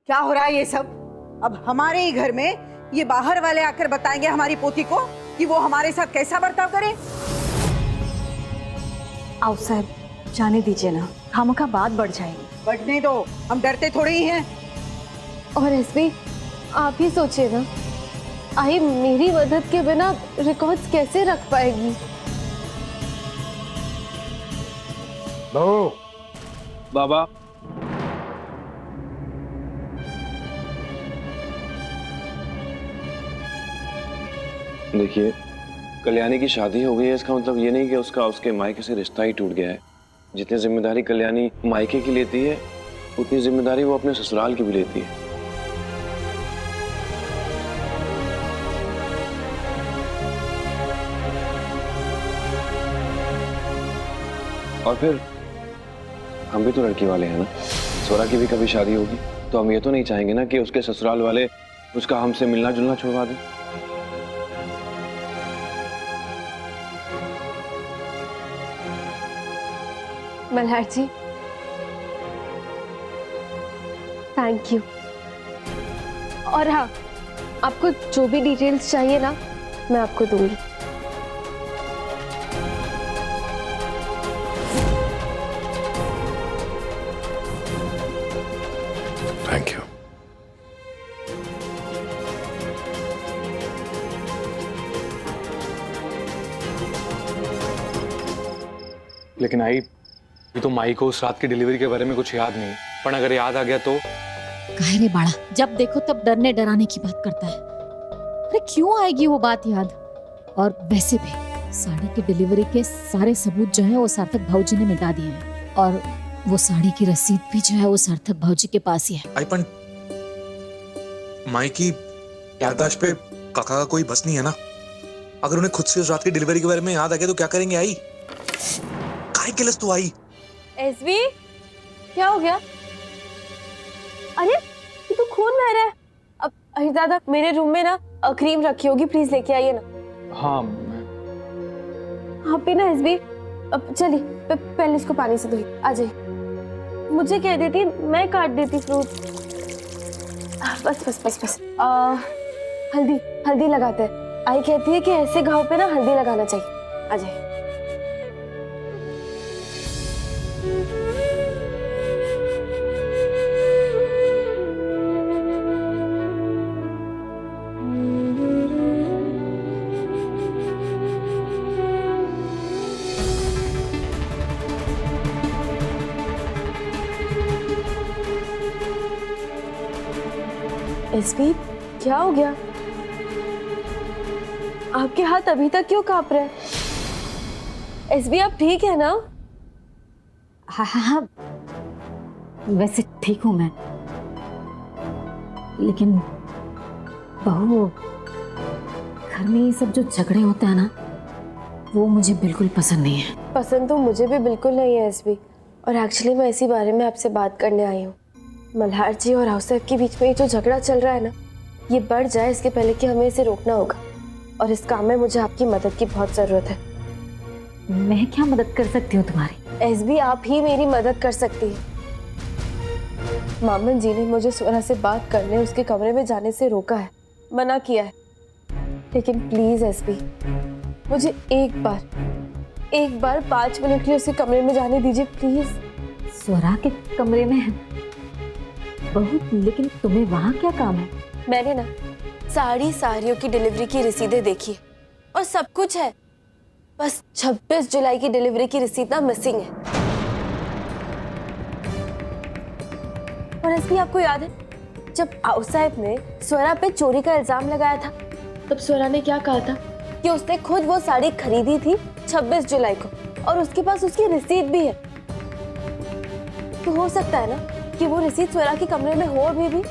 क्या हो रहा है ये सब? अब हमारे ही घर में ये बाहर वाले आकर बताएंगे हमारी पोती को कि वो हमारे साथ कैसा बर्ताव करे। आओ साहब, जाने दीजिए ना, खामखा बात बढ़ जाएगी। बढ़ने दो, हम डरते थोड़े ही हैं। और एसपी, आप ही सोचिए ना, आई मेरी मदद के बिना रिकॉर्ड्स कैसे रख पाएगी? बहू। बाबा, देखिए, कल्याणी की शादी हो गई है, इसका मतलब ये नहीं कि उसका उसके मायके से रिश्ता ही टूट गया है। जितनी जिम्मेदारी कल्याणी मायके की लेती है, उतनी जिम्मेदारी वो अपने ससुराल की भी लेती है। और फिर हम भी तो लड़की वाले हैं ना। स्वरा की भी कभी शादी होगी तो हम ये तो नहीं चाहेंगे ना कि उसके ससुराल वाले उसका हमसे मिलना जुलना छुड़वा दें। मल्हार जी, थैंक यू। और हाँ, आपको जो भी डिटेल्स चाहिए ना, मैं आपको दूंगी। Thank you. लेकिन आई, ये तो माई को उस रात की डिलीवरी के बारे में कुछ याद नहीं, पर अगर याद आ गया तो? काहे रे बाड़ा, जब देखो तब डरने डराने की बात करता है। अरे क्यों आएगी वो बात याद? और वैसे भी साड़ी की डिलीवरी के सारे सबूत जो है वो सार्थक भाऊजी ने मिटा दिए हैं, और वो साड़ी की रसीद भी जो है वो सार्थक भाऊजी के पास ही है। आई पण माई की याददाश्त पे काका का कोई बस नहीं है ना। अगर उन्हें खुद से उस रात की डिलीवरी के बारे में याद आ गया तो क्या करेंगे? आई काहे के लस तू आई? एसबी, क्या हो गया? अरे ये तो खून बह रहा है। अब अरे दादा, मेरे रूम में ना क्रीम रखी होगी, प्लीज लेके आइए ना। हाँ, आप भी ना एसबी, अब चलिए पहले इसको पानी से धोइए। आ जाइए, मुझे कह देती, मैं काट देती फ्रूट। बस बस बस बस। हल्दी हल्दी लगाते हैं। आई कहती है कि ऐसे घाव पे ना हल्दी लगाना चाहिए। आ जाइए। एसपी, क्या हो गया? आपके हाथ अभी तक क्यों कांप रहे हैं? एसबी, आप ठीक है ना? हाँ हाँ हाँ, वैसे ठीक हूँ मैं, लेकिन बहू, घर में ये सब जो झगड़े होते हैं ना, वो मुझे बिल्कुल पसंद नहीं है। पसंद तो मुझे भी बिल्कुल नहीं है एसबी, और एक्चुअली मैं इसी बारे में आपसे बात करने आई हूँ। मल्हार जी और हाउसवाइफ के बीच में ये जो झगड़ा चल रहा है ना, ये बढ़ जाए इसके पहले कि हमें इसे रोकना होगा, और इस काम में मुझे आपकी मदद की बहुत जरूरत है। मैं क्या मदद कर सकती हूँ तुम्हारी? एसबी, आप ही मेरी मदद कर सकती है। मामन जी ने मुझे स्वरा से बात करने उसके कमरे में जाने से रोका है, मना किया है। लेकिन प्लीज एसबी, मुझे एक बार 5 मिनट के लिए उसके कमरे में जाने दीजिए प्लीज। स्वरा के कमरे में? बहू, लेकिन तुम्हें वहाँ क्या काम है? मैंने ना साड़ियों की डिलीवरी की रसीदें देखी है और सब कुछ है, बस 26 जुलाई की डिलीवरी की रसीद ना मिसिंग है। और एसपी, आपको याद है जब आओ साहब ने स्वरा पे चोरी का इल्जाम लगाया था, तब स्वरा ने क्या कहा था कि उसने खुद वो साड़ी खरीदी थी 26 जुलाई को, और उसके पास उसकी रसीद भी है। तो हो सकता है ना कि वो रसीद स्वरा के कमरे में हो अभी भी।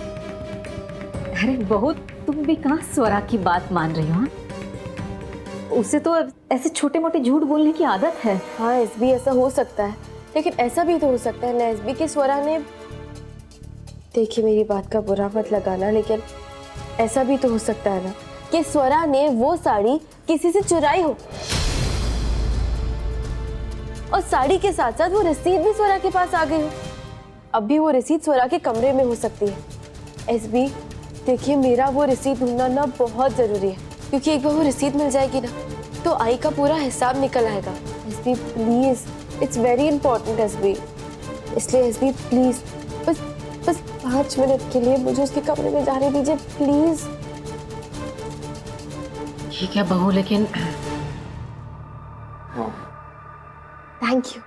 अरे बहू, तुम भी कहाँ स्वरा की बात मान रही हो? उसे तो ऐसे छोटे मोटे झूठ बोलने की आदत है। हाँ एसबी, ऐसा हो सकता है, लेकिन ऐसा भी तो हो सकता है ना एसबी कि स्वरा ने, देखिए मेरी बात का बुरा मत लगाना, लेकिन ऐसा भी तो हो सकता है ना कि स्वरा ने वो साड़ी किसी से चुराई हो, और साड़ी के साथ साथ वो रसीद भी स्वरा के पास आ गई हो। अब भी वो रसीद स्वरा के कमरे में हो सकती है, एसबी, देखिए मेरा वो रसीद ढूंढना ना बहुत जरूरी है, क्योंकि एक बार वो रसीद मिल जाएगी ना तो आई का पूरा हिसाब निकल आएगा। SB please, it's very important SB, इसलिए एसबी प्लीज बस 5 मिनट के लिए मुझे उसके कमरे में जाने दीजिए प्लीज। ठीक है बहू, लेकिन थैंक यू,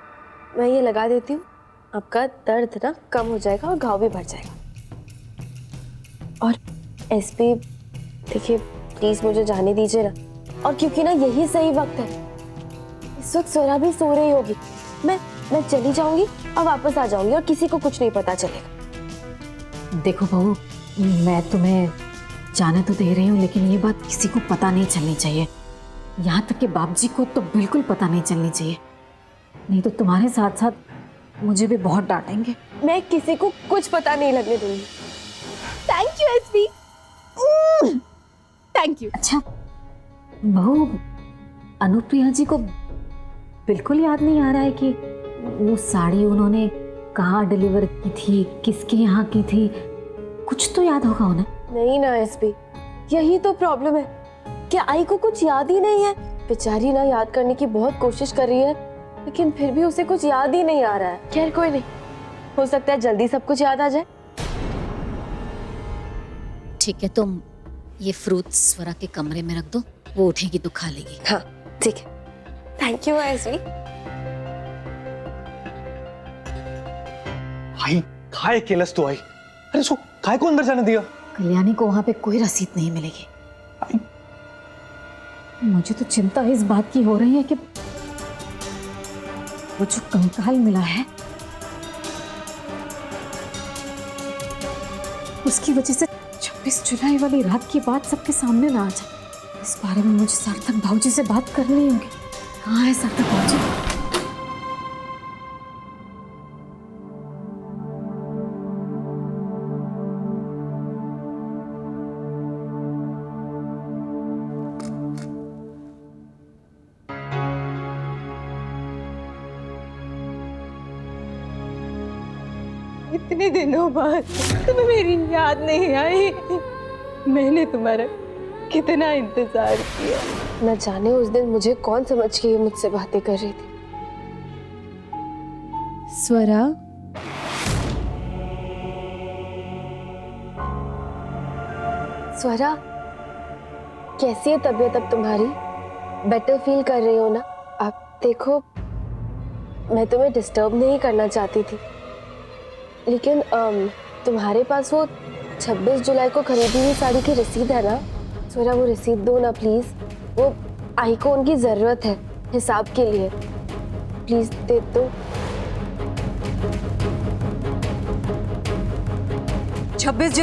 मैं ये लगा देती हूँ, आपका दर्द ना कम हो जाएगा और घाव भी भर जाएगा। और एसपी देखिए प्लीज मुझे जाने दीजिए ना, और क्योंकि ना यही सही वक्त है, इस वक्त स्वरा भी सो रही होगी, मैं चली जाऊंगी और वापस आ जाऊंगी और किसी को कुछ नहीं पता चलेगा। देखो बहू, मैं तुम्हें जाने तो दे रही हूँ, लेकिन ये बात किसी को पता नहीं चलनी चाहिए। यहाँ तक कि बाबूजी को तो बिल्कुल पता नहीं चलनी चाहिए, नहीं तो तुम्हारे साथ साथ मुझे भी बहुत डांटेंगे। मैं किसी को कुछ पता नहीं लगने दूंगी। Thank you SP, thank you. अच्छा बहू, अनुप्रिया जी को बिल्कुल याद नहीं आ रहा है कि वो साड़ी उन्होंने कहाँ डिलीवर की थी, किसके यहाँ की थी? कुछ तो याद होगा उन्हें। नहीं ना एसपी, यही तो प्रॉब्लम है कि आई को कुछ याद ही नहीं है। बेचारी ना याद करने की बहुत कोशिश कर रही है, लेकिन फिर भी उसे कुछ याद ही नहीं आ रहा है। खैर कोई नहीं, हो सकता है जल्दी सब कुछ याद आ जाए। ठीक है, तुम ये फ्रूट स्वरा के कमरे में रख दो, वो उठेगी तो खा लेगी। हाँ ठीक है, थैंक यू एसपी। भाई खाए केलस तो आई, अरे इसको खाए को अंदर जाने दिया? कल्याणी को वहां पे कोई रसीद नहीं मिलेगी। मुझे तो चिंता इस बात की हो रही है कि वो जो कंकाल मिला है उसकी वजह से 26 जुलाई वाली रात की बात सबके सामने ना आ जाए। इस बारे में मुझे सार्थक भाऊजी से बात करनी होगी। कहाँ है सार्थक भाऊजी? इतने दिनों बाद तुम्हें मेरी याद नहीं आई। मैंने तुम्हारा कितना इंतजार किया। न जाने उस दिन मुझे कौन समझ के ये मुझसे बातें कर रही थी। स्वरा, स्वरा, कैसी है तबीयत अब तुम्हारी? बेटर फील कर रही हो ना? अब देखो, मैं तुम्हें डिस्टर्ब नहीं करना चाहती थी, लेकिन तुम्हारे पास वो 26 जुलाई को खरीदी हुई साड़ी की रसीद है ना? स्वरा वो रसीद दो ना प्लीज, वो आई को उनकी जरूरत है हिसाब के लिए, प्लीज दे दो। 26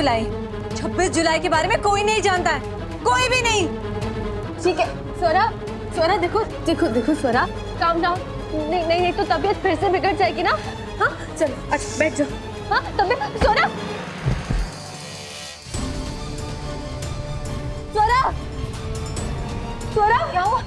जुलाई के बारे में कोई नहीं जानता है, कोई भी नहीं। ठीक है स्वरा, स्वरा देखो देखो देखो स्वरा, काम डाउन। नहीं नहीं नहीं तो तबीयत फिर से बिगड़ जाएगी ना। हाँ चलो, अच्छा बैठ जाओ। हाँ तबीयत, स्वरा, स्वरा, स्वरा क्या हुआ?